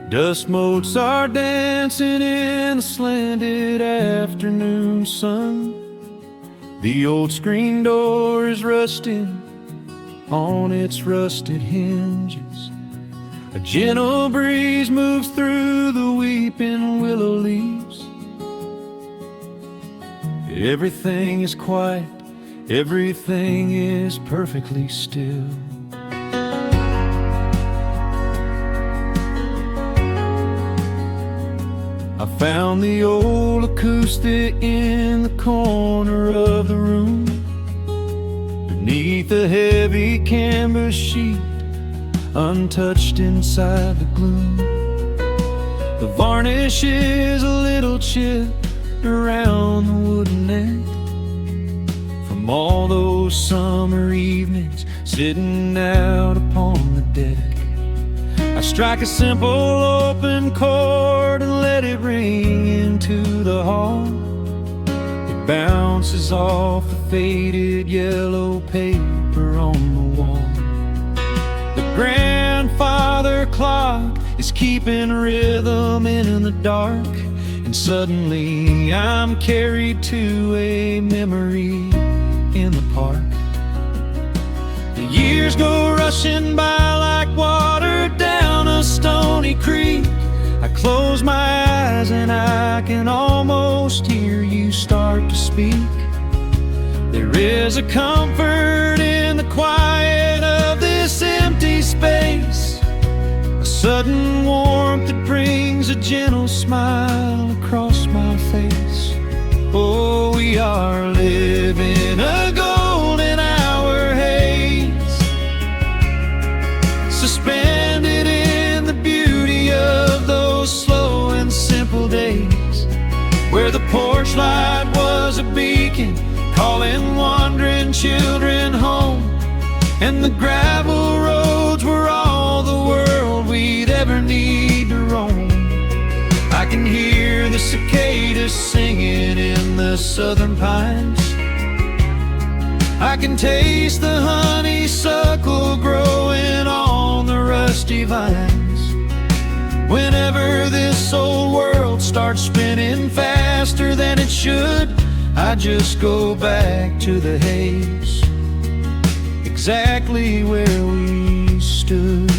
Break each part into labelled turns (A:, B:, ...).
A: Dust motes are dancing in the slanted afternoon sun. The old screen door is rusting on its rusted hinges. A gentle breeze moves through the weeping willow leaves. Everything is quiet, everything is perfectly still. I found the old acoustic in the corner of the room, beneath a heavy canvas sheet, untouched inside the gloom. The varnish is a little chipped around the wooden neck from all those summer evenings sitting out upon the deck. I strike a simple open chord and let it ring into the hall. It bounces off the faded yellow paper on the wall. The grandfather clock is keeping rhythm in the dark, and suddenly I'm carried to a memory in the park. The years go rushing by like water down a stony creek. I close my eyes and I can almost hear you start to speak. There is a comfort in the quiet of this empty space, a sudden warmth that brings a gentle smile across my face. Oh, we are living a golden hour haze, suspended in the beauty of those slow and simple days, where the porch light was a beacon calling wandering children home, and the gravel roads were all the world we'd ever need to roam. I can hear the cicadas singing in the southern pines. I can taste the honeysuckle growing on the rusty vines. Whenever this old world starts spinning faster than it should, I just go back to the haze, exactly where we stood.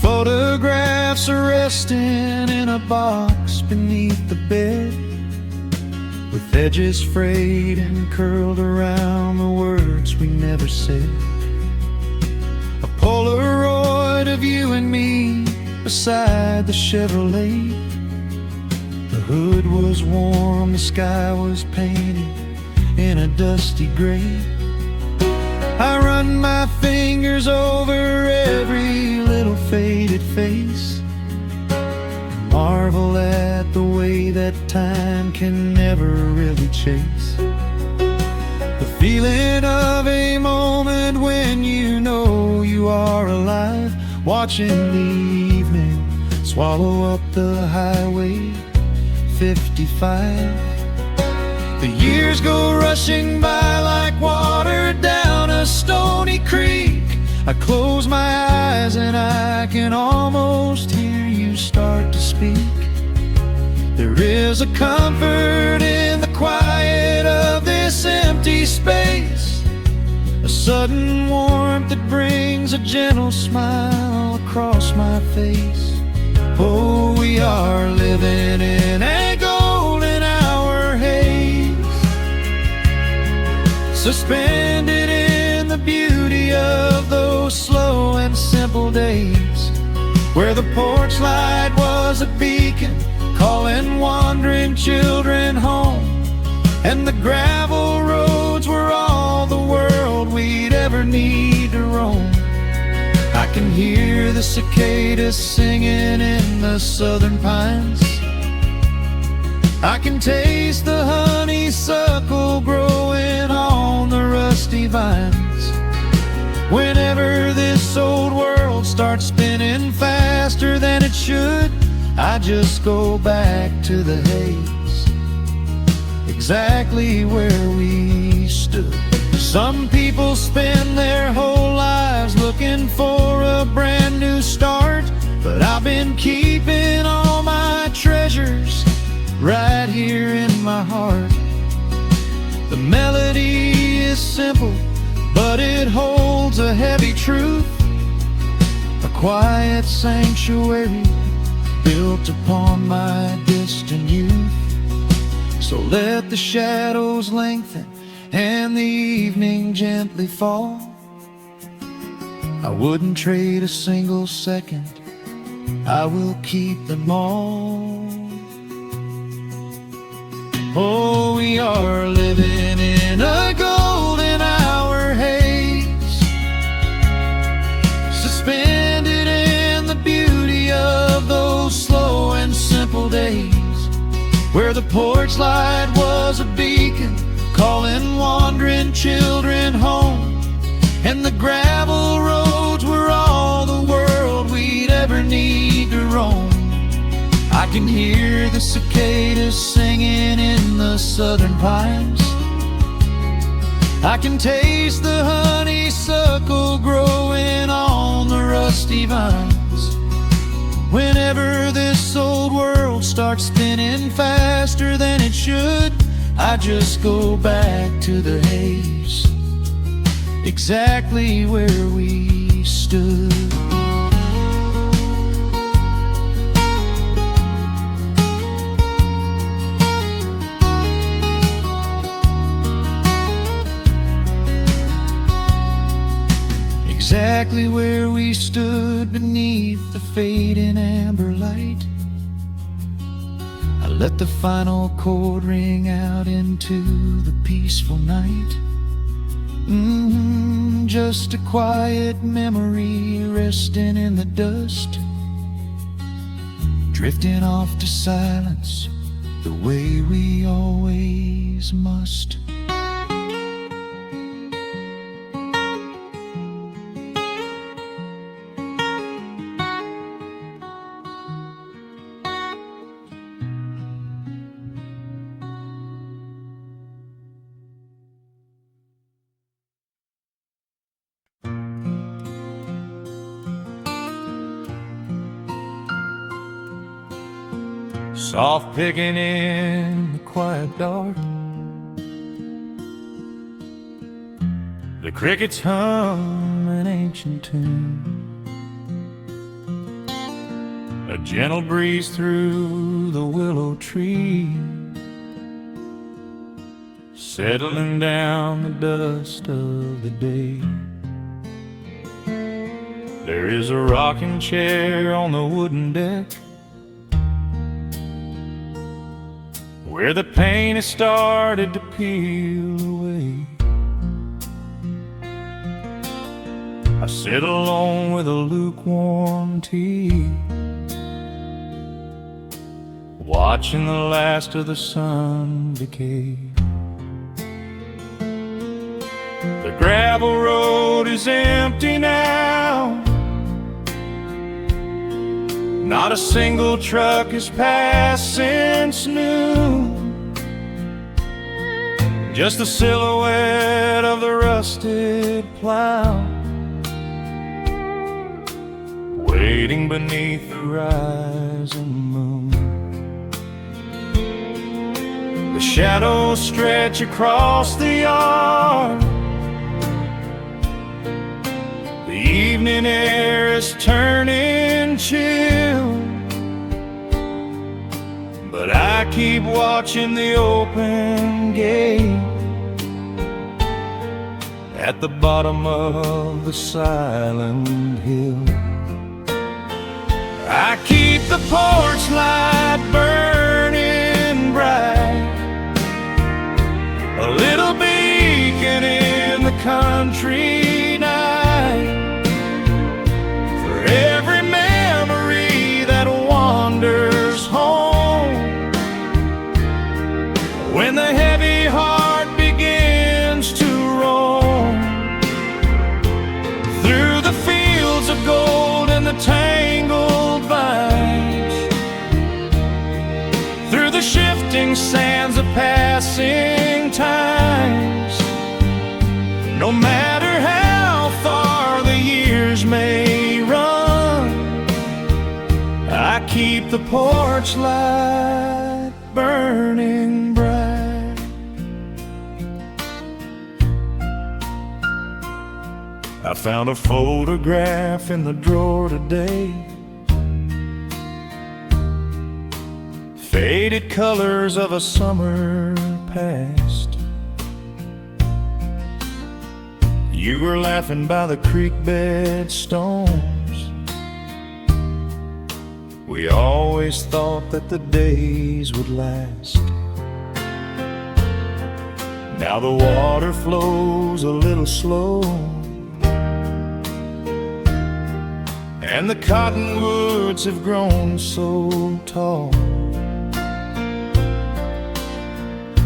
A: Photographs are resting in a box beneath the bed, with edges frayed and curled around the words we never said. A Polaroid of you and me beside the Chevrolet. The hood was warm, the sky was painted in a dusty gray. I run my fingers over every little faded face, marvel at the way that time can never really chase. The feeling of a moment when you know you are alive, watching the evening swallow up the highway 55. The years go rushing by like water down a stony creek. I close my eyes and I can almost hear you start to speak. There is a comfort in the quiet of this empty space, a sudden warmth that brings a gentle smile across my face. Oh, we are living in a golden hour haze, suspended in the beauty of those slow and simple days, where the porch light was a beacon calling wandering children home, and the gravel roads were all the world we'd ever need to roam. I can hear the cicadas singing in the southern pines. I can taste the honeysuckle growing on the rusty vines. Whenever this old world starts spinning faster than it should, I just go back to the haze, exactly where we stood. Some people spend their whole lives looking for a brand new start, but I've been keeping all my treasures right here in my heart. The melody is simple, but it holds a heavy truth, a quiet sanctuary built upon my distant youth. So let the shadows lengthen and the evening gently fall. I wouldn't trade a single second, I will keep them all. Oh, we are living in a golden hour haze, suspended in the beauty of those slow and simple days, where the porch light was a beacon calling wandering children home, and the gravel roads were all the world we'd ever need to roam. I can hear the cicadas singing in the southern pines, I can taste the honeysuckle growing on the rusty vines. Whenever this old world starts spinning faster than it should, I just go back to the haze, exactly where we stood. Exactly where we stood beneath the fading amber light. I let the final chord ring out into the peaceful night. Just a quiet memory resting in the dust, drifting off to silence the way we always must. Soft picking in the quiet dark, the crickets hum an ancient tune, a gentle breeze through the willow tree, settling down the dust of the day. There is a rocking chair on the wooden deck, where the paint has started to peel away. I sit alone with a lukewarm tea, watching the last of the sun decay. The gravel road is empty now, not a single truck has passed since noon, just the silhouette of the rusted plow, waiting beneath the rising moon. The shadows stretch across the yard, the evening air is turning chill, but I keep watching the open gate at the bottom of the silent hill. I keep the porch light burning bright, a little beacon in the country night, for every memory that wanders home, when the heavy heart begins to roam through the fields of gold and the tangled vines. shifting sands of passing times. No matter how far the years may run, I keep the porch light burning bright. I found a photograph in the drawer today, faded colors of a summer past. You were laughing by the creek bed stones. We always thought that the days would last. Now the water flows a little slow, and the cottonwoods have grown so tall.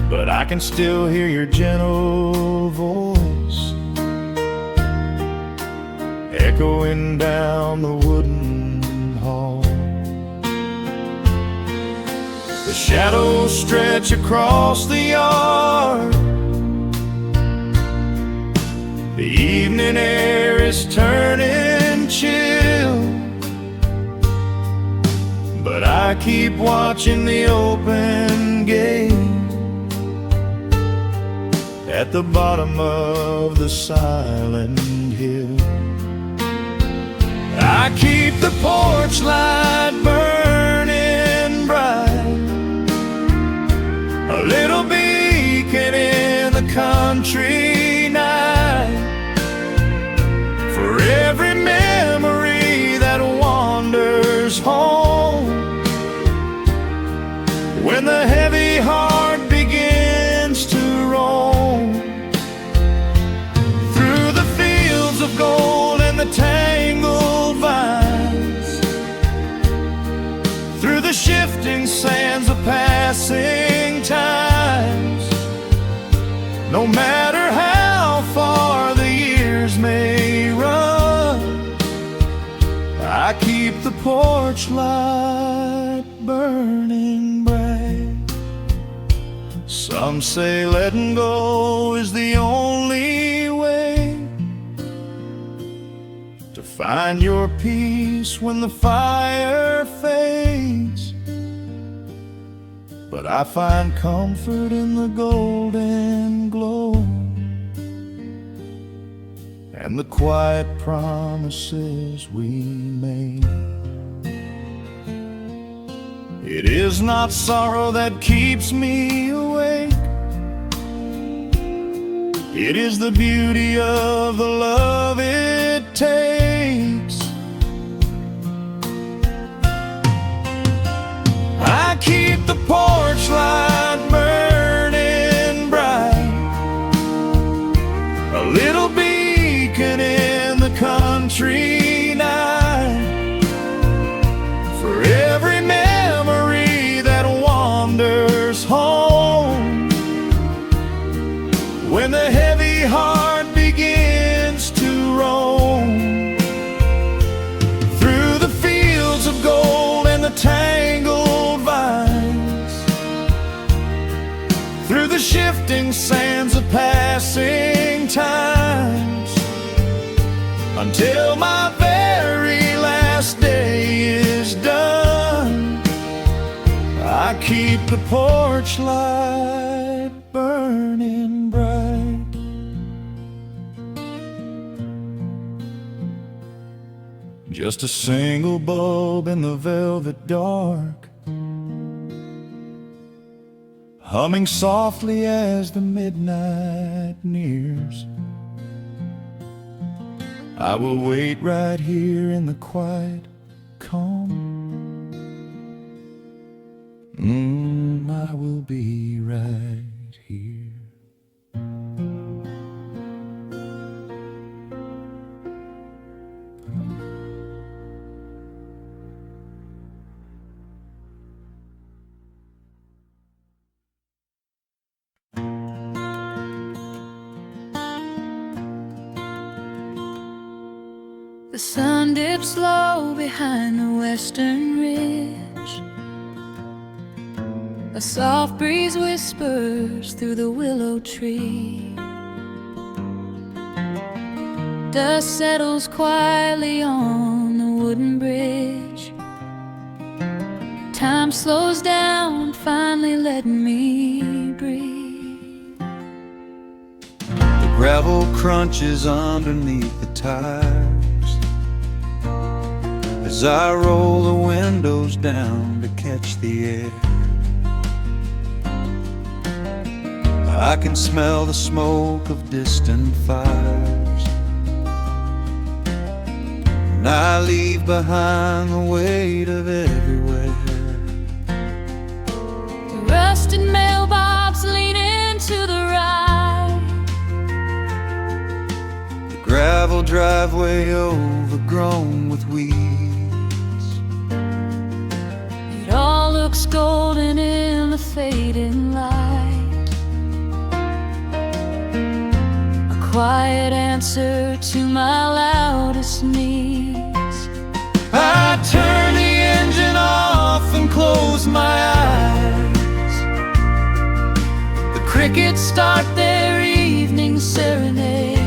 A: But I can still hear your gentle voice echoing down the wooden hall. The shadows stretch across the yard. The evening air is turning chill, but I keep watching the open gate at the bottom of the silent hill. I keep the porch light burning bright, a little beacon in the country night, for every memory that wanders home. When the heavy heart begins to roam through the fields of gold and the tangled vines, through the shifting sands of passing times, no matter how far the years may run, I keep the porch light burning bright. Some say letting go is the only way to find your peace when the fire fades, but I find comfort in the golden glow and the quiet promises we made. It is not sorrow that keeps me awake, it is the beauty of the love it takes. I keep the porch light burning bright, a little beacon in the country night, for every memory that wanders home. When the heavy heart begins to roam through the fields of gold and the tangled vines, through the shifting sands of passing times, until my very last day is done, I keep the porch light burning bright. Just a single bulb in the velvet dark, humming softly as the midnight nears. I will wait right here in the quiet calm. I will be right here.
B: The sun dips low behind the western ridge. A soft breeze whispers through the willow tree. Dust settles quietly on the wooden bridge. Time slows down, finally letting me breathe.
A: The gravel crunches underneath the tires as I roll the windows down to catch the air. I can smell the smoke of distant fires, and I leave behind the weight of everywhere.
B: The rusted mailbox leaning to the right.
A: The gravel driveway overgrown with weeds.
B: It all looks golden in the fading light. Quiet answer to my loudest needs.
A: I turn the engine off and close my eyes. The crickets start their evening serenade.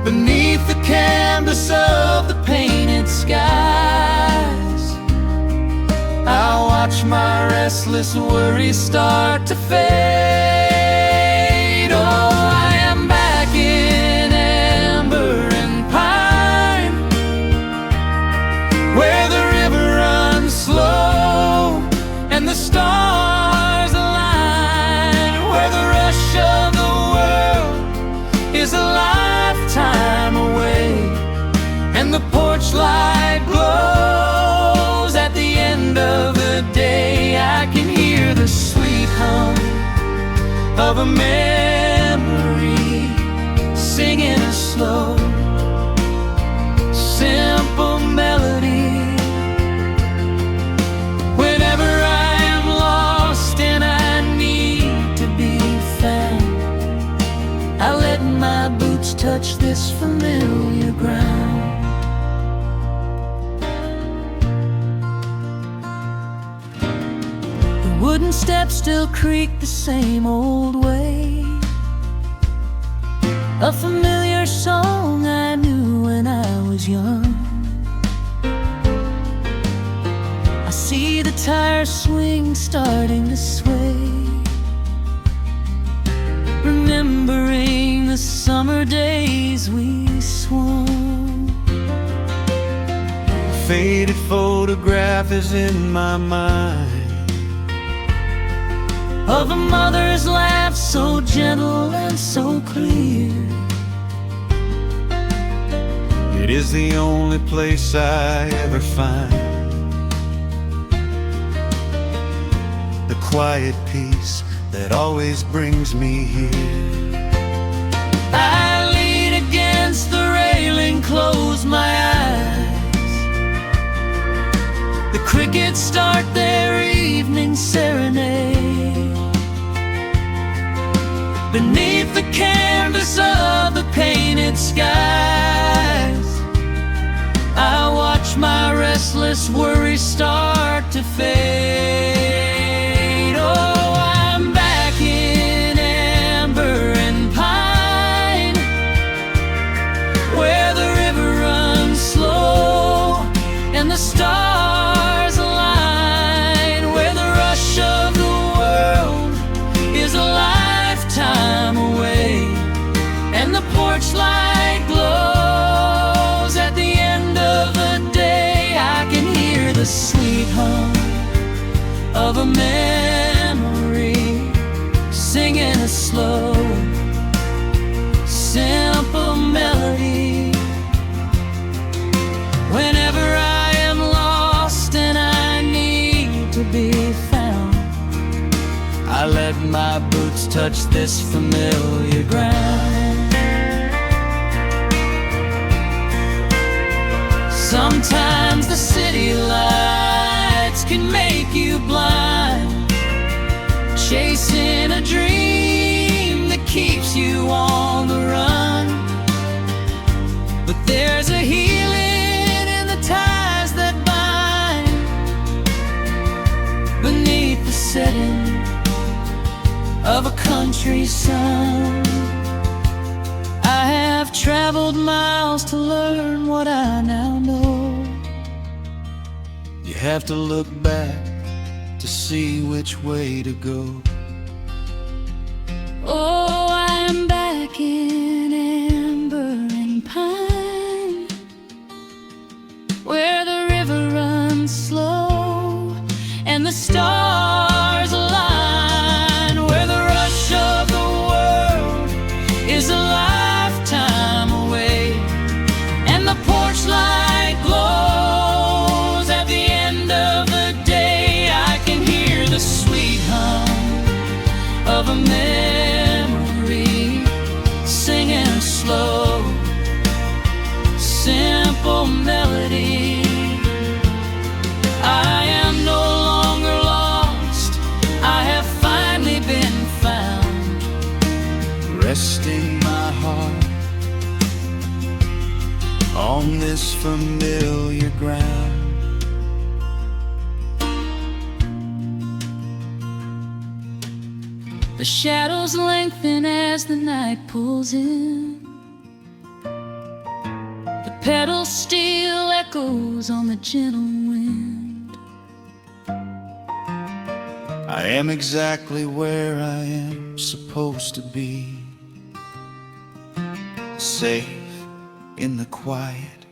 A: Beneath the canvas of the painted skies, I watch my restless worries start to fade. Oh, I am back in amber and pine, where the river runs slow and the stars align, where the rush of the world is a lifetime away, and the porch light glows at the end of the day. I can hear the sweet hum of a memory singing a slow, simple melody. Whenever I am lost and I need to be found, I let my boots touch this familiar ground. The wooden steps still creak the same old way. A familiar song I knew when I was young. I see the tires swing starting to sway, remembering the summer days we swung. A faded photograph is in my mind
B: of a mother's laugh so gentle and so clear.
A: It is the only place I ever find the quiet peace that always brings me here.
B: I lean against the railing, close my eyes. The crickets start their evening serenade. Beneath the canvas of the painted skies, I watch my restless worries start to fade. Oh, I'm back in amber and pine, where the river runs slow and the stars align, where the rush of the world is a lifetime away, and the porch light glows at the end of the day. I can hear the sweet hum of a memory singing a slow, simple melody. Whenever I am lost and I need to be found, I let my boots touch this familiar ground. Sometimes the city lights can make you blind, chasing a dream that keeps you on the run. But there's a healing in the ties that bind, setting of a country sun. I have traveled miles to learn what I now know.
A: You have to look back to see which way to go.
B: Oh, I am back in amber and pine, where the river runs slow and the stars align, where the rush of the world is a lifetime away, and the porch light glows at the end of the day. I can hear the sweet hum of a memory singing slow, simple melody. I am no longer lost, I have finally been found,
A: Resting my heart on this familiar ground.
B: The shadows lengthen as the night pulls in. The pedal steel echoes on the gentle wind.
A: I am exactly where I am supposed to be, safe in the quiet,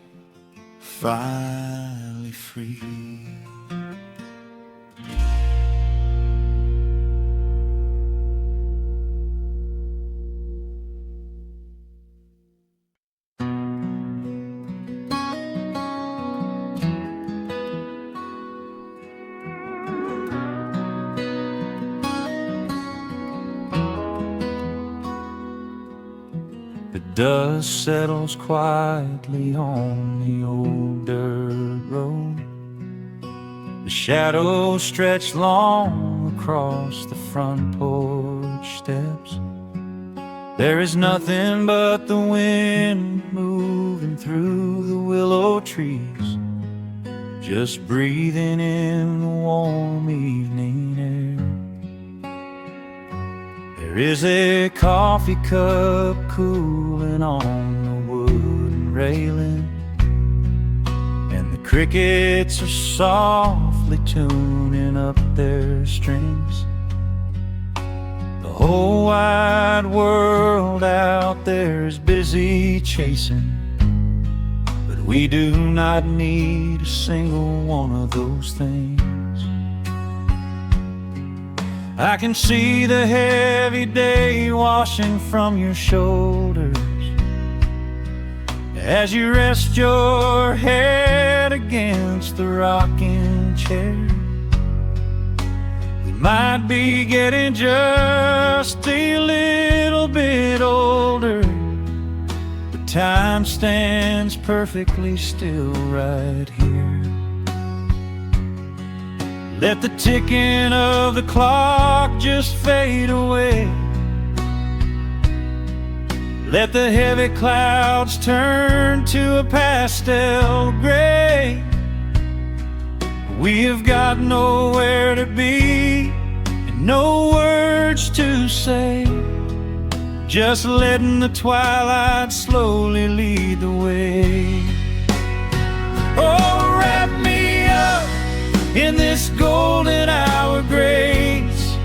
A: finally free. The dust settles quietly on the old dirt road. The shadows stretch long across the front porch steps. There is nothing but the wind moving through the willow trees, just breathing in the warm evening air. There is a coffee cup cooling on the wooden railing, and the crickets are softly tuning up their strings. The whole wide world out there is busy chasing, but we do not need a single one of those things. I can see the heavy day washing from your shoulders as you rest your head against the rocking chair. We might be getting just a little bit older, but time stands perfectly still right here. Let the ticking of the clock just fade away. Let the heavy clouds turn to a pastel gray. We have got nowhere to be and no words to say, just letting the twilight slowly lead the way. Oh, wrap me up in this golden hour grace,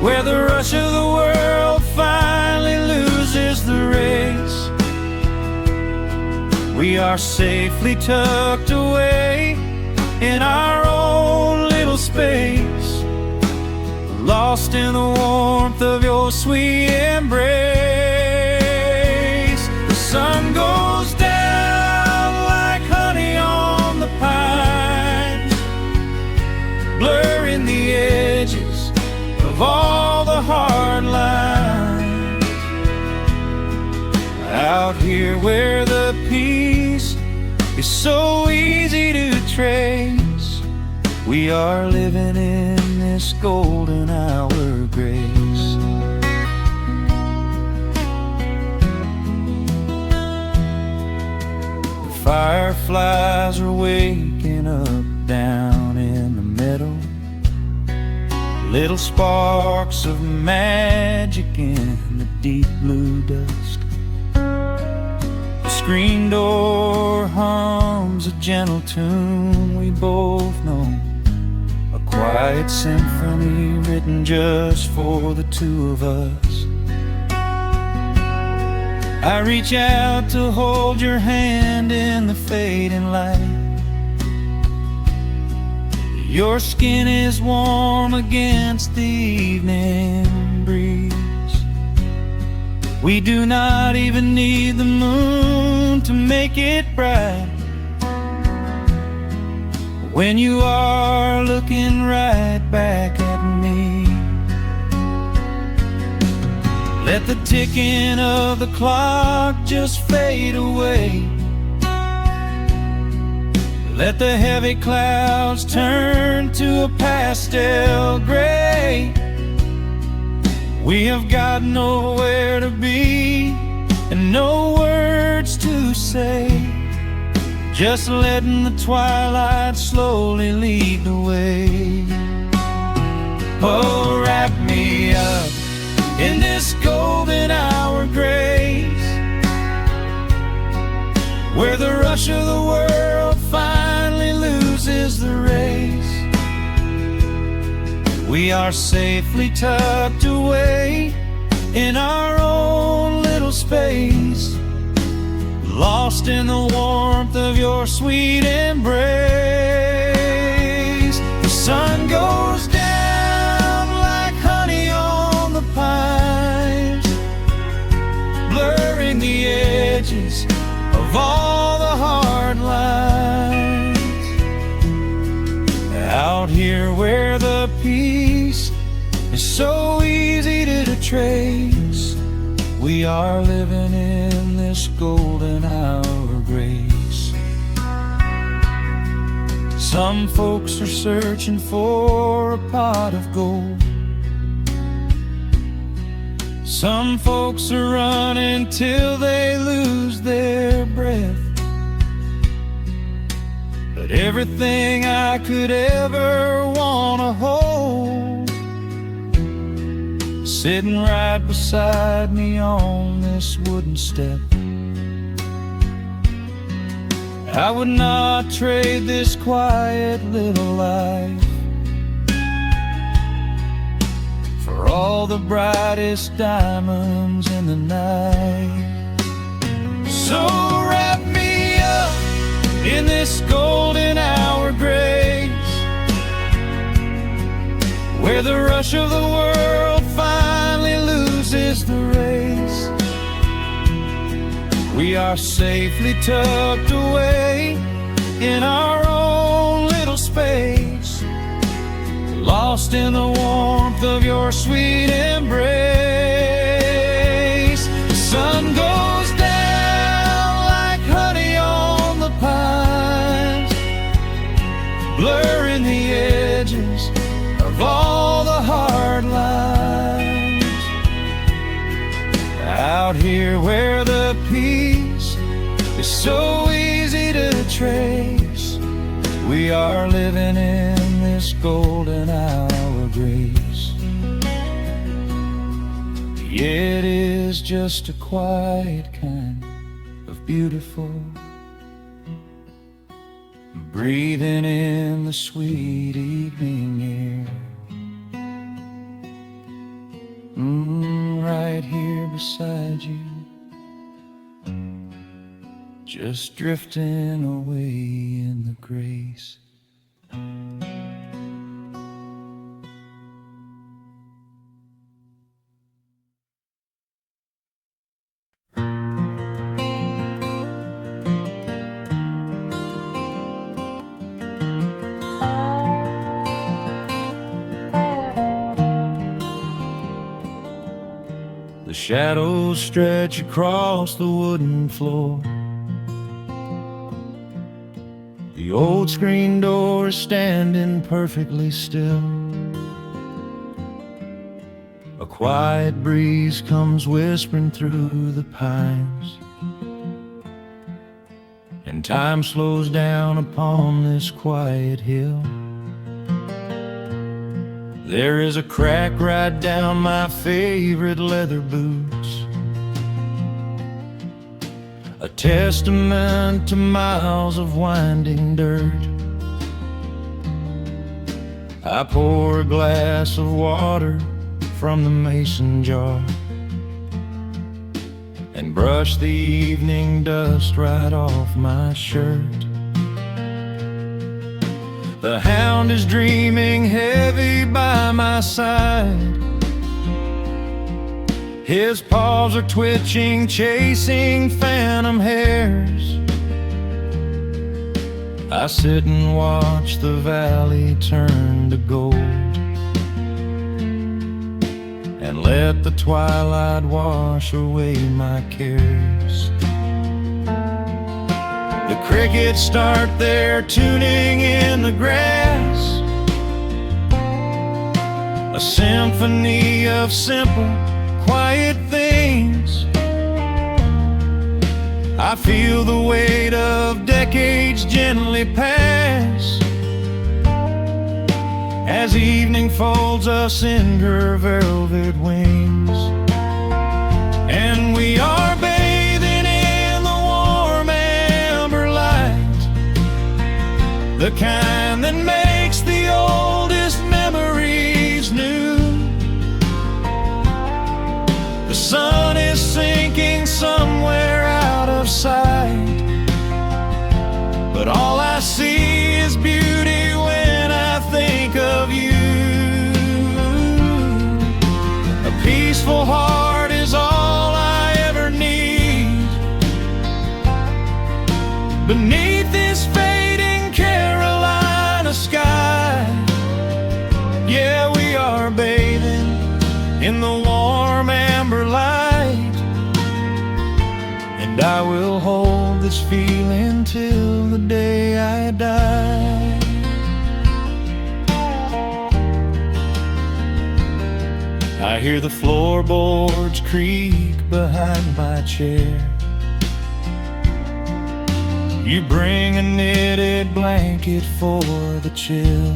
A: where the rush of the world finally loses the race. We are safely tucked away in our own little space, lost in the warmth of your sweet embrace. The sun goes down like honey on the pines, blurring the edges of all the hard lines. Out here where the peace is so easy to trace, we are living in this golden hour grace. The fireflies are waking up down in the meadow. little sparks of magic in the deep blue dusk. The screen door hums a gentle tune we both know, a quiet symphony written just for the two of us. I reach out to hold your hand in the fading light. Your skin is warm against the evening breeze. We do not even need the moon to make it bright, when you are looking right back at me. Let the ticking of the clock just fade away. Let the heavy clouds turn to a pastel gray. We have got nowhere to be and no words to say, just letting the twilight slowly lead the way. Oh, wrap me up in this golden hour grace, where the rush of the world finally loses the race. We are safely tucked away in our own little space, lost in the warmth of your sweet embrace. The sun goes down like honey on the pines, blurring the edges of all the hard lines. Out here where the peace is so easy to trace, we are living in this golden hour grace. Some folks are searching for a pot of gold, some folks are running till they lose their breath. But everything I could ever wanna hold, sitting right beside me on this wooden step. I would not trade this quiet little life for all the brightest diamonds in the night. So wrap me up in this golden hour grace, where the rush of the world finally loses the race. We are safely tucked away in our own little space, lost in the warmth of your sweet embrace. The sun goes down like honey on the pines, blurring the edges of all the hard lines. Out here where the peace is so easy to trace, we are living in this golden hour grace. It is just a quiet kind of beautiful, breathing in the sweet evening air. Right here beside you, just drifting away in the grace. The shadows stretch across the wooden floor. The old screen door is standing perfectly still. A quiet breeze comes whispering through the pines, and time slows down upon this quiet hill. There is a crack right down my favorite leather boots, a testament to miles of winding dirt. I pour a glass of water from the mason jar and brush the evening dust right off my shirt. The hound is dreaming heavy by my side. His paws are twitching, chasing phantom hares. I sit and watch the valley turn to gold and let the twilight wash away my cares. The crickets start their tuning in the grass, a symphony of simple, quiet things. I feel the weight of decades gently pass as evening folds us in her velvet wings. And we are bathing in the warm amber light, the kind that makes the oldest memories new. The sun is sinking somewhere out of sight, but all I see is beauty when I think of you. A peaceful heart is all I ever need beneath this fading Carolina sky. Yeah, we are bathing in the warm amber light, and I will hold this feeling till the day I die. I hear the floorboards creak behind my chair. You bring a knitted blanket for the chill,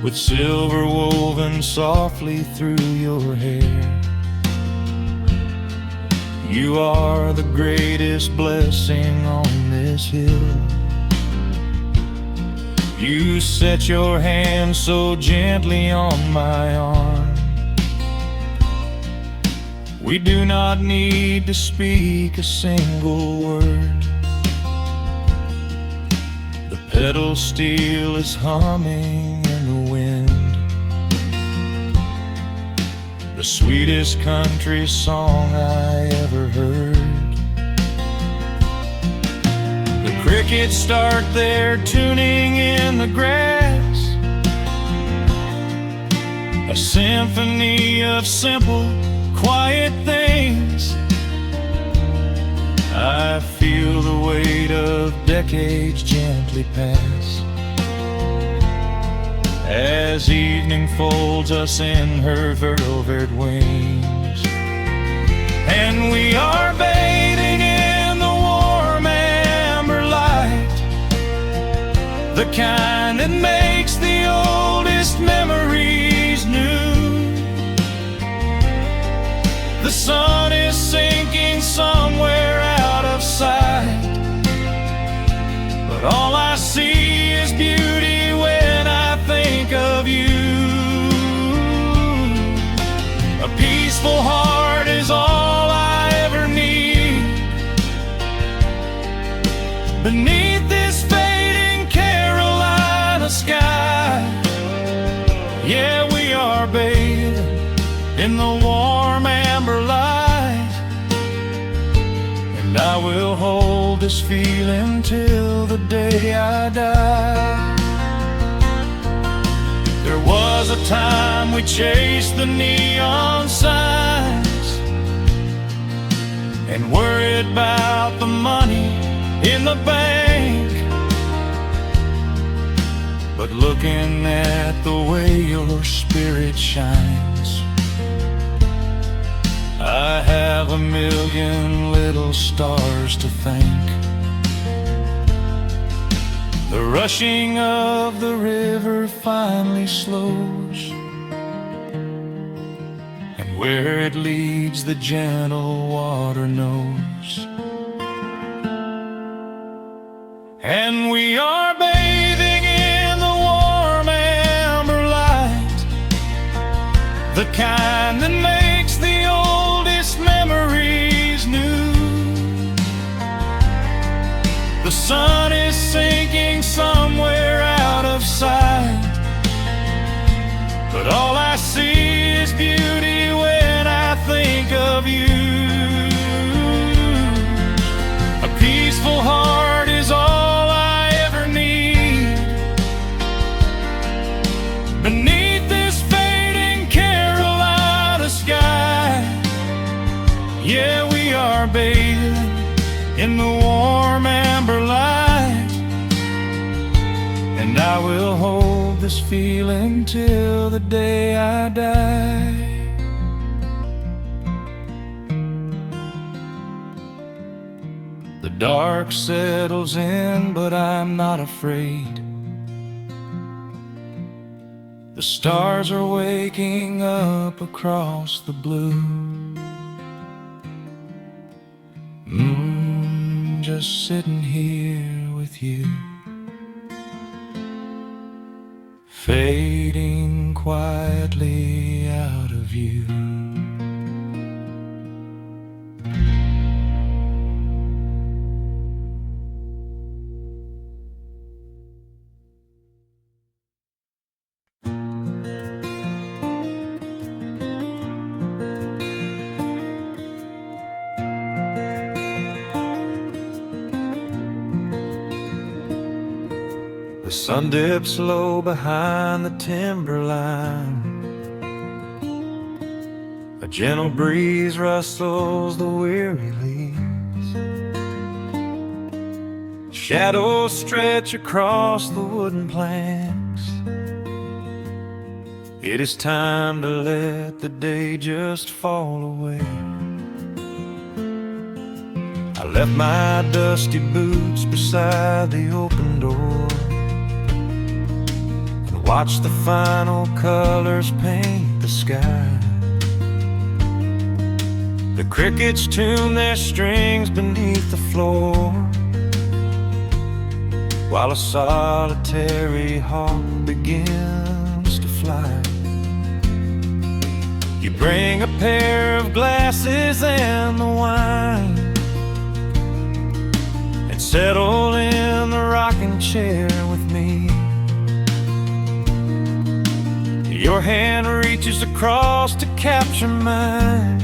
A: with silver woven softly through your hair. You are the greatest blessing on this hill. You set your hand so gently on my arm. We do not need to speak a single word. The pedal steel is humming in the wind, the sweetest country song I ever heard. The crickets start their tuning in the grass, a symphony of simple, quiet things. I feel the weight of decades gently pass as evening folds us in her velvet wings. And we are bathing in the warm amber light, the kind that makes the oldest memories new. The sun is sinking somewhere out of sight, but all I see is beauty when I think of you. A peaceful heart is all I ever need beneath this fading Carolina sky. Yeah, we are bathing in the warm amber light, and I will hold this feeling till the day I die. There was a time we chased the neon signs and worried about the money in the bank, but looking at the way your spirit shines, I have a million little stars to thank. The rushing of the river finally slows, and where it leads the gentle water knows. And we are bathing in the warm amber light, the kind that makes the oldest memories new. The sun is sinking somewhere out of sight, but all I see is beauty when I think of you. A peaceful heart is all I ever need. Beneath this fading Carolina sky, yeah, we are bathing in the warm amber light, and I will hold this feeling till the day I die. The dark settles in, but I'm not afraid. The stars are waking up across the blue. Just sitting here with you, fading quietly out of view. The sun dips low behind the timberline. A gentle breeze rustles the weary leaves. Shadows stretch across the wooden planks. It is time to let the day just fall away. I left my dusty boots beside the open door, watch the final colors paint the sky. The crickets tune their strings beneath the floor, while a solitary hawk begins to fly. You bring a pair of glasses and the wine, and settle in the rocking chair with me. Your hand reaches across to capture mine,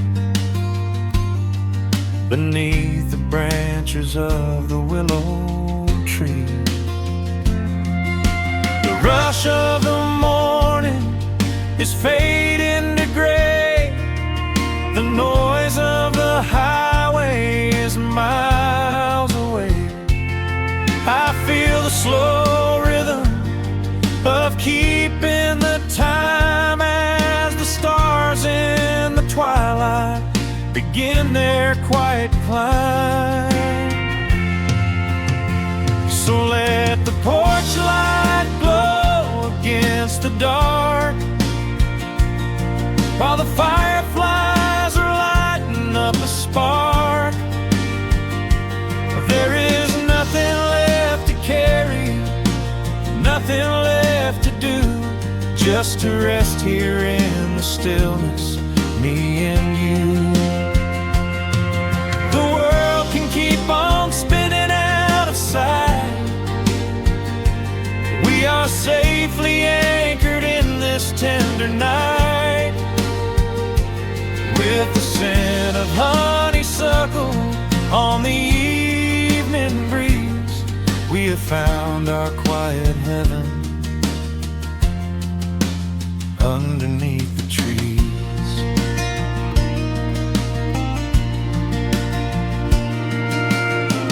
A: beneath the branches of the willow tree. The rush of the morning is fading to gray. The noise of the highway is miles away. I feel the slow rhythm of keeping the time as the stars in the twilight begin their quiet climb. So let the porch light glow against the dark, while the fireflies are lighting up a spark. There is nothing left to carry, nothing left to do, just to rest here in the stillness, me and you. The world can keep on spinning out of sight. We are safely anchored in this tender night, with the scent of honeysuckle on the evening breeze. We have found our quiet heaven underneath the trees.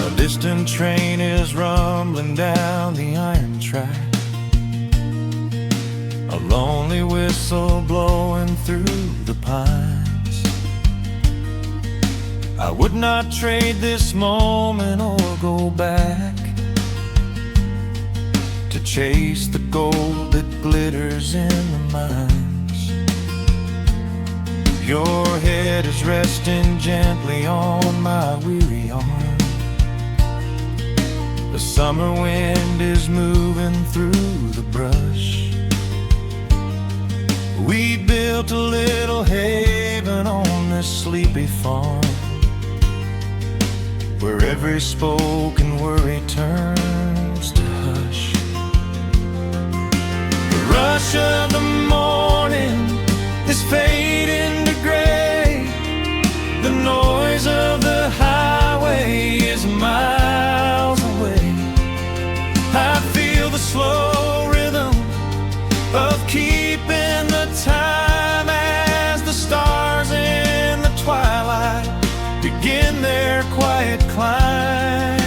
A: A distant train is rumbling down the iron track, a lonely whistle blowing through the pines. I would not trade this moment or go back. chase the gold that glitters in the mines. Your head is resting gently on my weary arm. The summer wind is moving through the brush. We built a little haven on this sleepy farm, where every spoken worry turns to hush. The rush of the morning is fading to gray. The noise of the highway is miles away. I feel the slow rhythm of keeping the time as the stars in the twilight begin their quiet climb.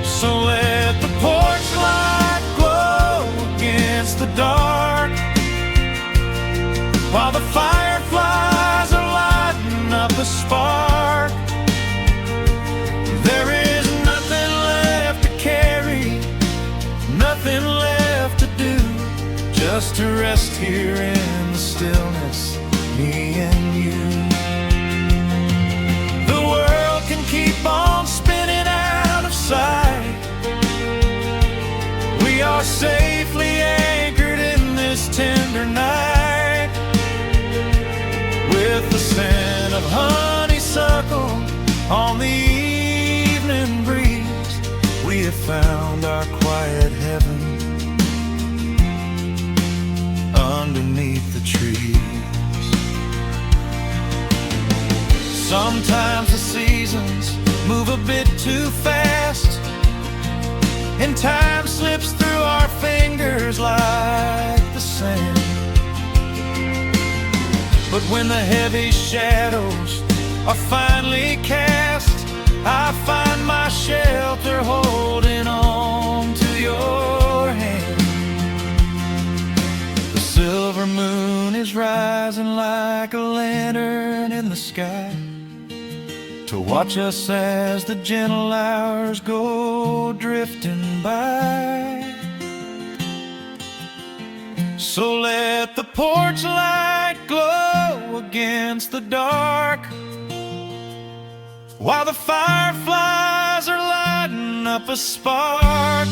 A: So let the porch light glow against the dark, while the fireflies are lighting up a spark. There is nothing left to carry, nothing left to do, just to rest here in the stillness, me and you. The world can keep on spinning out of sight. We are safely anchored in this tender night. With the scent of honeysuckle on the evening breeze, we have found our quiet heaven underneath the trees. Sometimes the seasons move a bit too fast, and time slips through our fingers like the sand. But when the heavy shadows are finally cast, I find my shelter holding on to your hand. The silver moon is rising like a lantern in the sky, to watch us as the gentle hours go drifting by. So let the porch light glow against the dark, while the fireflies are lighting up a spark.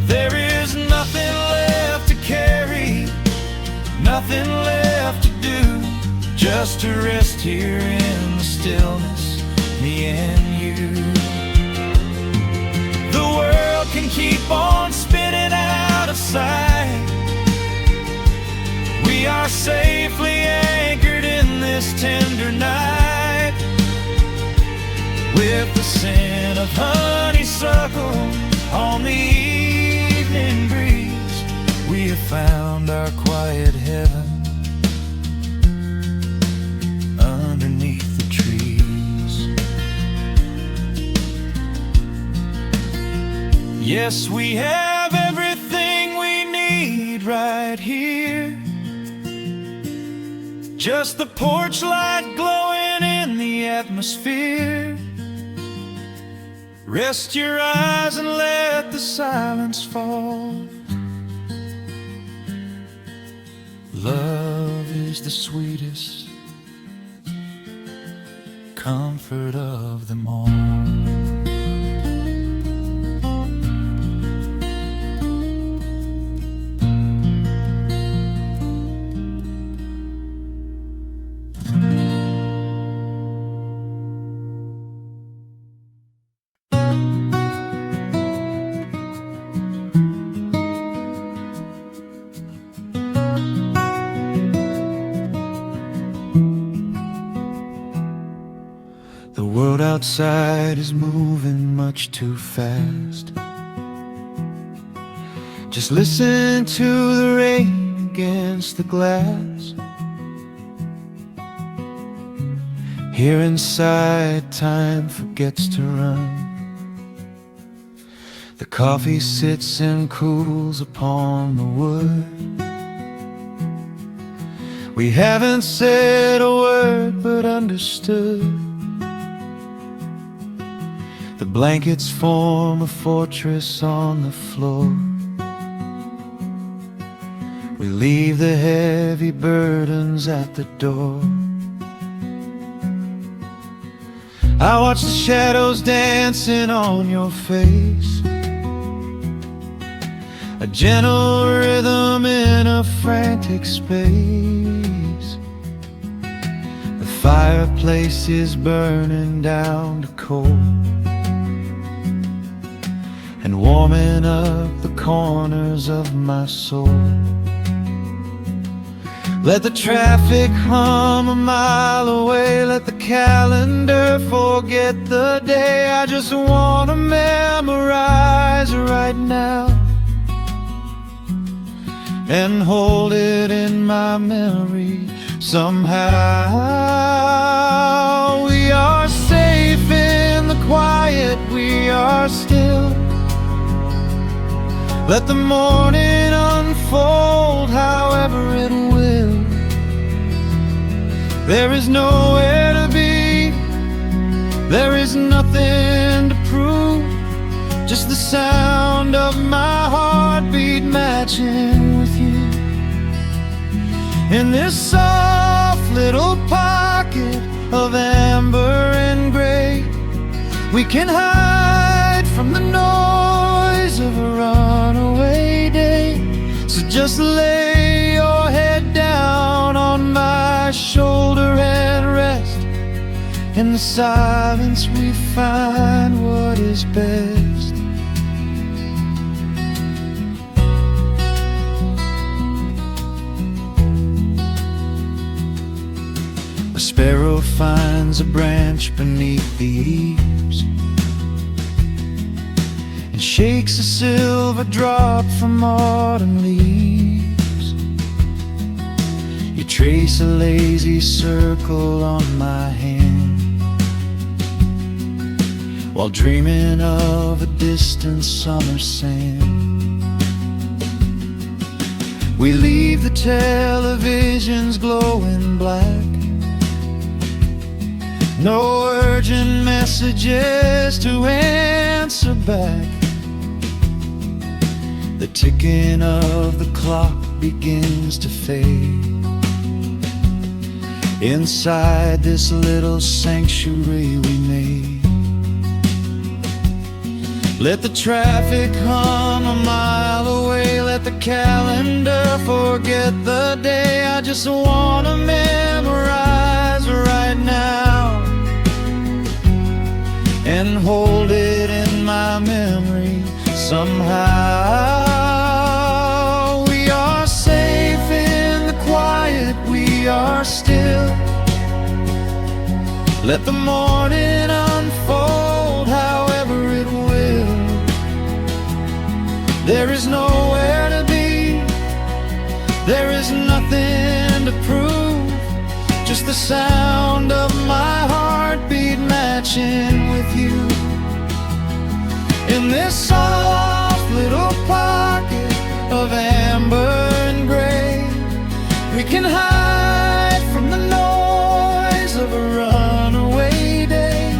A: There is nothing left to carry, nothing left to do, just to rest here in the stillness, me and you. The world can keep on spinning out of sight. We are safely anchored in this tender night. With the scent of honeysuckle on the evening breeze, we have found our quiet heaven underneath the trees. Yes, we have everything we need right here. Just the porch light glowing in the atmosphere. Rest your eyes and let the silence fall. Love is the sweetest comfort of them all. The world outside is moving much too fast. Just listen to the rain against the glass. Here inside, time forgets to run. The coffee sits and cools upon the wood. We haven't said a word but understood The blankets form a fortress on the floor. We leave the heavy burdens at the door. I watch the shadows dancing on your face, a gentle rhythm in a frantic space. The fireplace is burning down to coal and warming up the corners of my soul. Let the traffic hum a mile away, let the calendar forget the day. I just wanna memorize right now and hold it in my memory somehow. We are safe in the quiet, we are still. Let the morning unfold however it will. There is nowhere to be, there is nothing to prove, just the sound of my heartbeat matching with you. In this soft little pocket of amber and gray, we can hide from the noise of a runaway day. So just lay your head down on my shoulder and rest. In the silence we find what is best. A sparrow finds a branch beneath the eaves and shakes a silver drop from autumn leaves. You trace a lazy circle on my hand while dreaming of a distant summer sand. We leave the televisions glowing black, no urgent messages to answer back. The ticking of the clock begins to fade inside this little sanctuary we made. Let the traffic hum a mile away, let the calendar forget the day. I just wanna memorize right now and hold it in my memory somehow. We are safe in the quiet, we are still. Let the morning unfold however it will. There is nowhere to be, there is nothing to prove, just the sound of my heartbeat matching with you. In this soft little pocket of amber and gray, we can hide from the noise of a runaway day.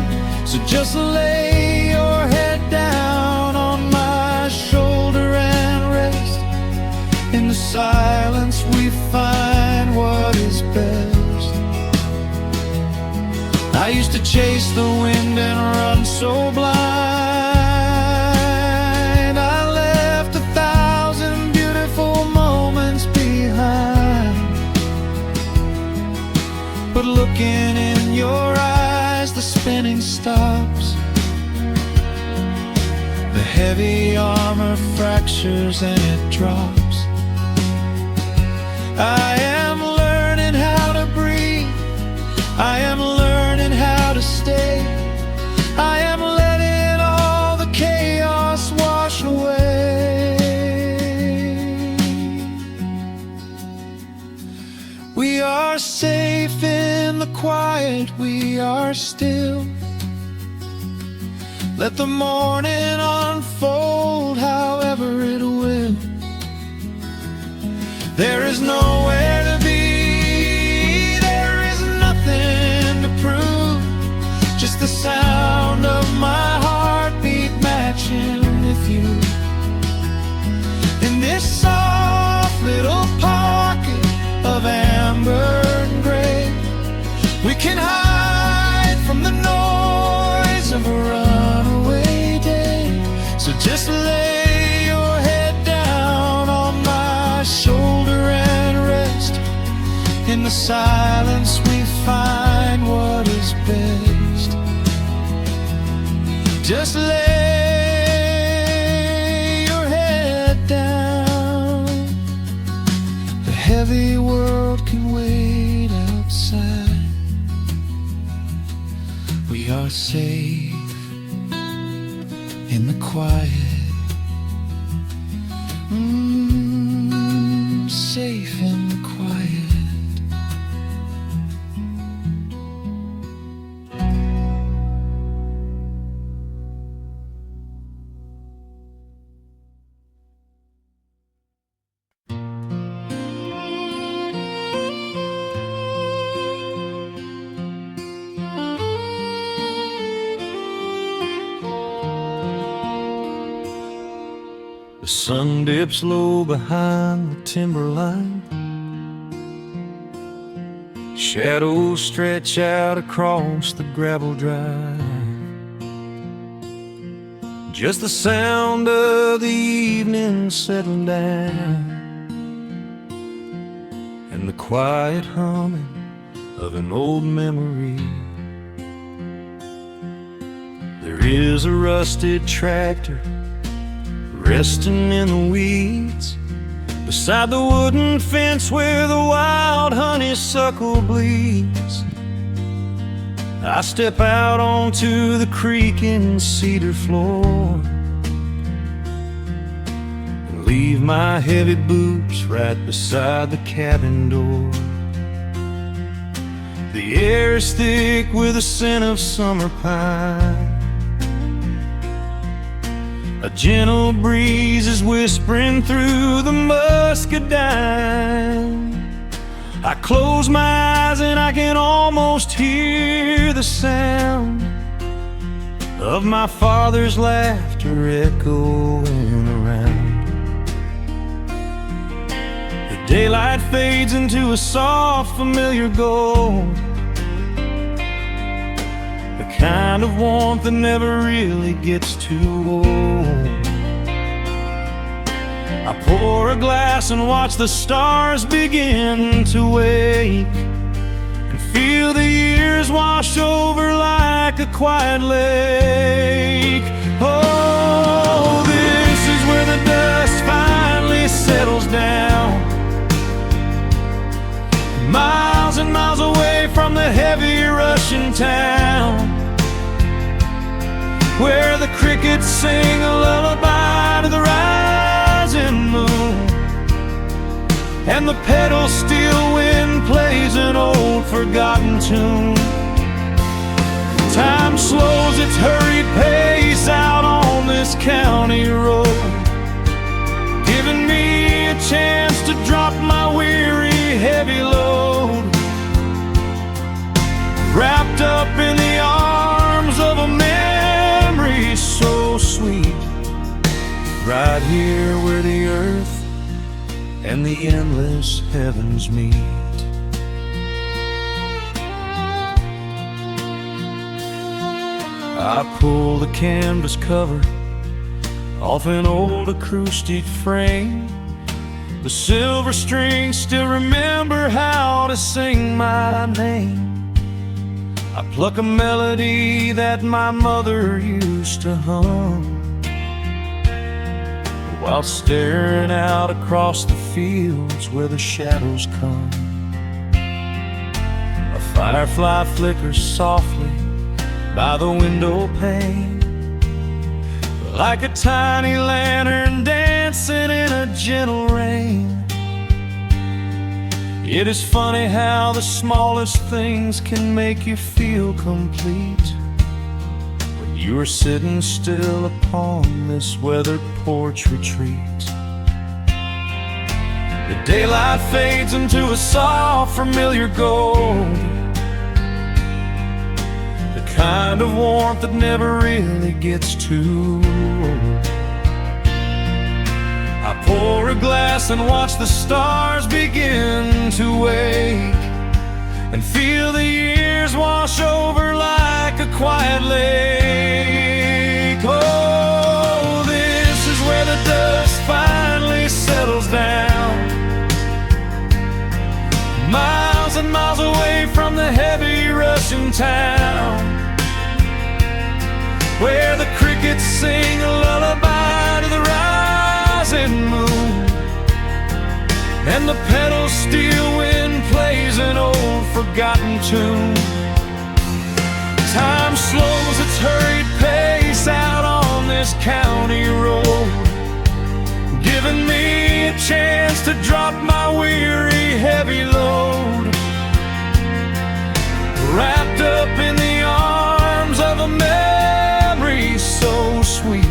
A: So just lay your head down on my shoulder and rest. In the silence we find what is best. I used to chase the wind and run so blind. I left 1,000 beautiful moments behind. But looking in your eyes, the spinning stops. The heavy armor fractures and it drops. I am learning how to breathe, I am learning how to stay. I am letting all the chaos wash away. We are safe in the quiet, we are still. Let the morning unfold however it will. There is nowhere to be, there is nothing to prove, just the sound of my heart the silence we find what is best. Just lay your head down. The heavy world can wait outside. We are safe in the quiet. Safe in the quiet. The sun dips low behind the timberline. Shadows stretch out across the gravel drive. Just the sound of the evening settling down, and the quiet humming of an old memory. There is a rusted tractor resting in the weeds beside the wooden fence where the wild honeysuckle bleeds. I step out onto the creaking cedar floor and leave my heavy boots right beside the cabin door. The air is thick with the scent of summer pine. A gentle breeze is whispering through the muscadine. I close my eyes and I can almost hear the sound of my father's laughter echoing around. The daylight fades into a soft, familiar gold, the kind of warmth that never really gets too old. I pour a glass and watch the stars begin to wake, and feel the years wash over like a quiet lake. Oh, this is where the dust finally settles down, miles and miles away from the heavy Russian town, where the crickets sing a lullaby to the rising moon, and the pedal steel wind plays an old forgotten tune. Time slows its hurried pace out on this county road, giving me a chance to drop my weary heavy load, wrapped up in the arms of a memory so sweet, right here where the earth and the endless heavens meet. I pull the canvas cover off an old acoustic frame. The silver strings still remember how to sing my name. I pluck a melody that my mother used to hum while staring out across the fields where the shadows come. A firefly flickers softly by the window pane, like a tiny lantern dancing in a gentle rain. It is funny how the smallest things can make you feel complete when you are sitting still upon this weathered porch retreat. The daylight fades into a soft, familiar gold, the kind of warmth that never really gets too old. I pour a glass and watch the stars begin to wake, and feel the years wash over like a quiet lake. Oh, this is where the dust finally settles down, miles and crickets sing a lullaby to the rising moon, and the pedal steel wind plays an old forgotten tune. Time slows its hurried pace out on this county road, giving me a chance to drop my weary, heavy load, wrapped up in the arms of a memory so sweet,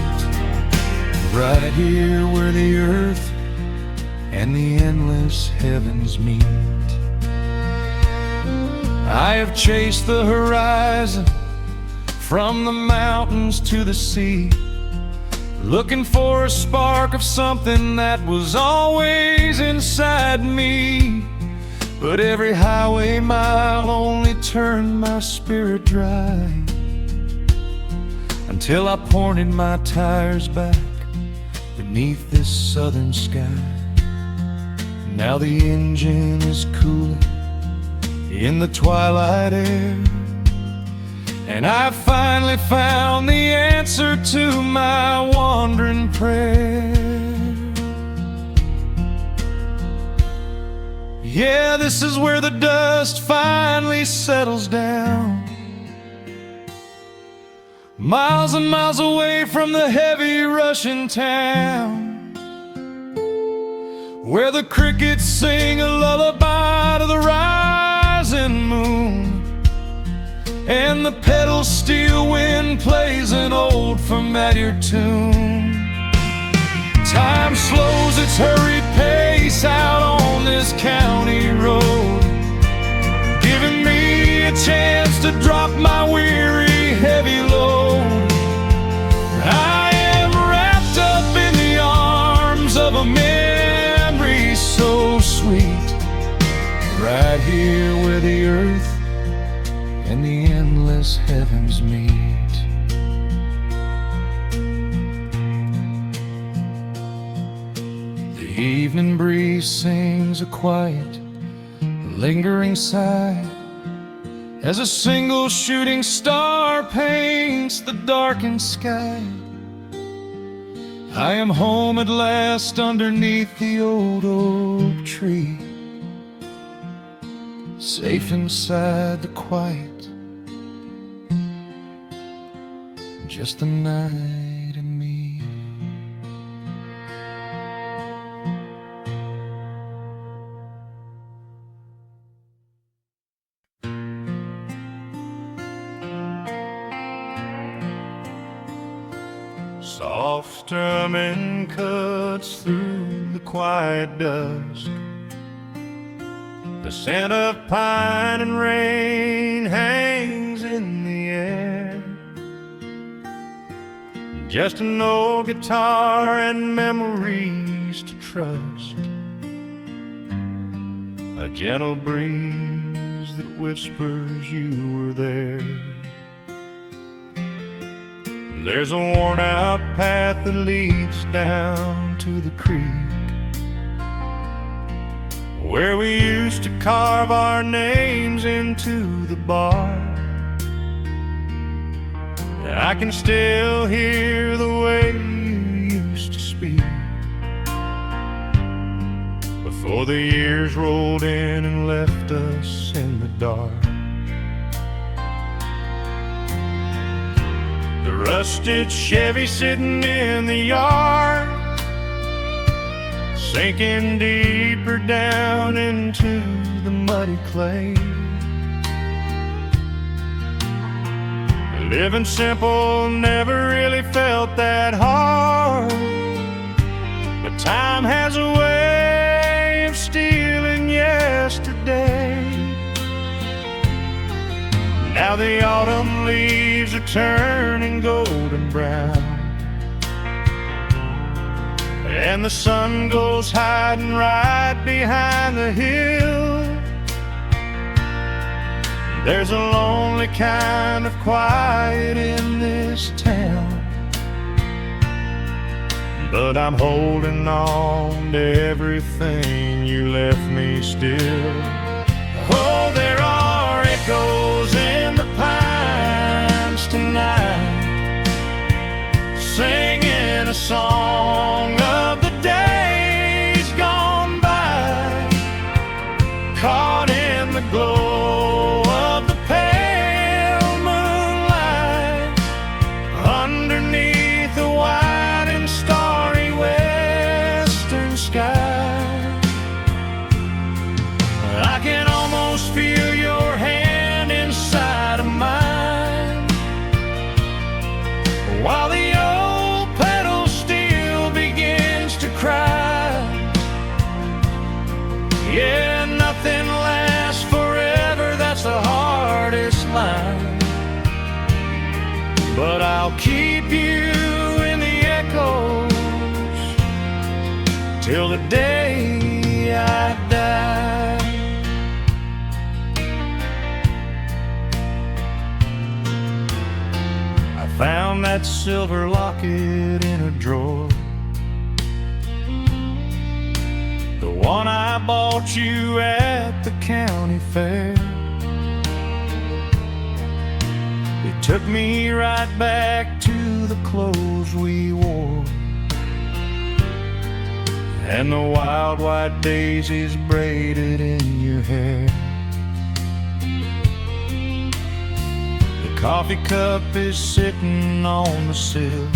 A: right here where the earth and the endless heavens meet. I have chased the horizon from the mountains to the sea, looking for a spark of something that was always inside me. But every highway mile only turned my spirit dry, until I pointed my tires back beneath this southern sky. Now the engine is cooling in the twilight air, and I finally found the answer to my wandering prayer. Yeah, this is where the dust finally settles down, miles and miles away from the heavy Russian town, where the crickets sing a lullaby to the rising moon, and the pedal steel wind plays an old familiar tune. Time slows its hurried pace out on this county road, giving me a chance to drop my weary, heavy load. I am wrapped up in the arms of a memory so sweet, right here where the earth and the endless heavens meet. The evening breeze sings a quiet, lingering sigh, as a single shooting star paints the darkened sky. I am home at last underneath the old oak tree, safe inside the quiet, just the night and me. Soft drumming cuts through the quiet dusk. The scent of pine and rain hangs in the air. Just an old guitar and memories to trust, a gentle breeze that whispers you were there. There's a worn-out path that leads down to the creek, where we used to carve our names into the bark. I can still hear the way you used to speak, before the years rolled in and left us in the dark. The rusted Chevy sitting in the yard, sinking deeper down into the muddy clay. Living simple never really felt that hard, but time has a way of stealing yesterday. Now the autumn leaves are turning golden brown, and the sun goes hiding right behind the hill. There's a lonely kind of quiet in this town, but I'm holding on to everything you left me still. Oh, there are echoes in the pines tonight, singing a song of the days gone by, caught in the glow of the pale moonlight, underneath the wide and starry western sky. I can almost feel your hand inside of mine, while the old pedal steel begins to cry. Yeah, nothing lasts forever, that's the hardest line, but I'll keep you in the echoes till the day I die. Found that silver locket in a drawer, the one I bought you at the county fair. It took me right back to the clothes we wore, and the wild white daisies braided in your hair. Coffee cup is sitting on the sill,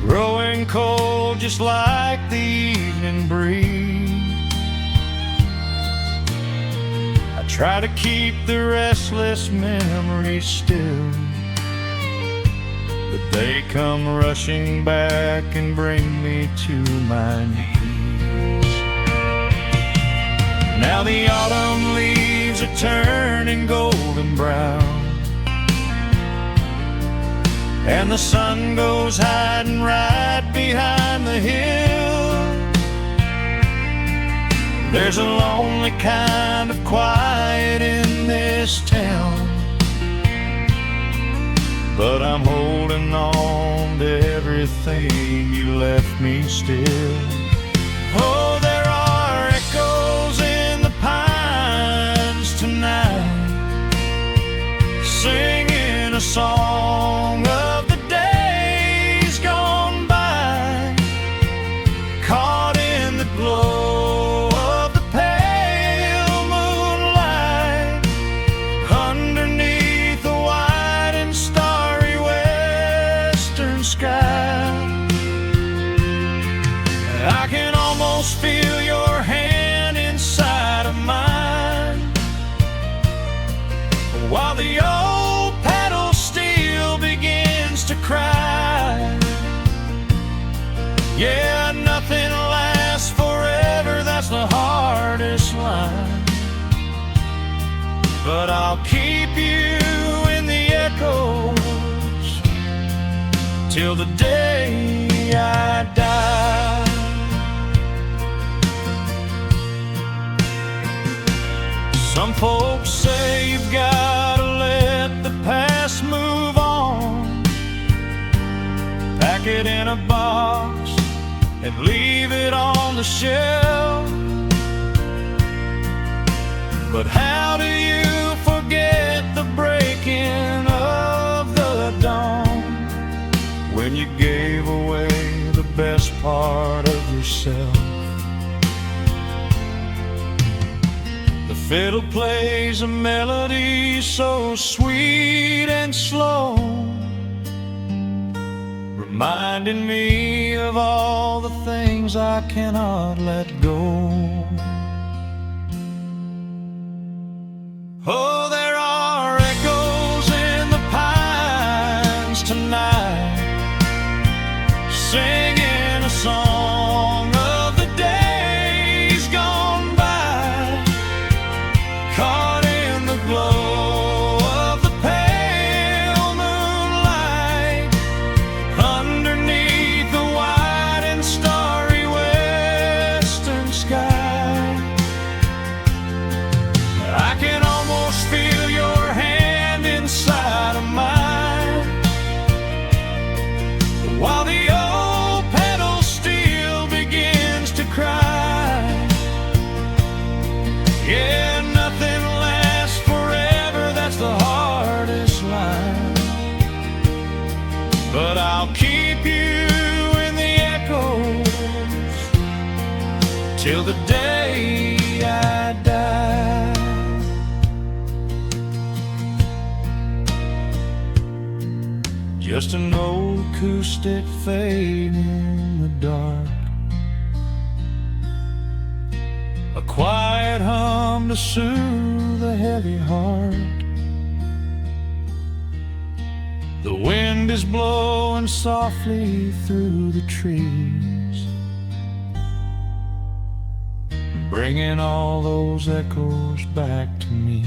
A: growing cold just like the evening breeze. I try to keep the restless memories still, but they come rushing back and bring me to my knees. Now the autumn leaves are turning golden brown, and the sun goes hiding right behind the hill. There's a lonely kind of quiet in this town, but I'm holding on to everything you left me still. Oh, there are echoes in the pines tonight, singing a song of the days gone by, caught in the glow of the pale moonlight, underneath the wide and starry western sky. I can almost feel your hand inside of mine, while the old pedal steel begins to cry. Yeah, nothing lasts forever, that's the hardest line, but I'll keep you in the echoes till the day I die. Some folks say you've gotta let the past move on, pack it in a box and leave it on the shelf. But how do you forget the breaking of the dawn, when you gave away the best part of yourself? The fiddle plays a melody so sweet and slow, reminding me of all the things I cannot let go. Oh, there are echoes in the pines tonight, singing a song of the days gone by, caught in the glow of the pale moonlight, underneath the wide and starry western sky. I can almost feel your hand inside of mine, while the old pedal steel till the day I die. Just an old acoustic fading in the dark, a quiet hum to soothe a heavy heart. The wind is blowing softly through the trees, bringing all those echoes back to me.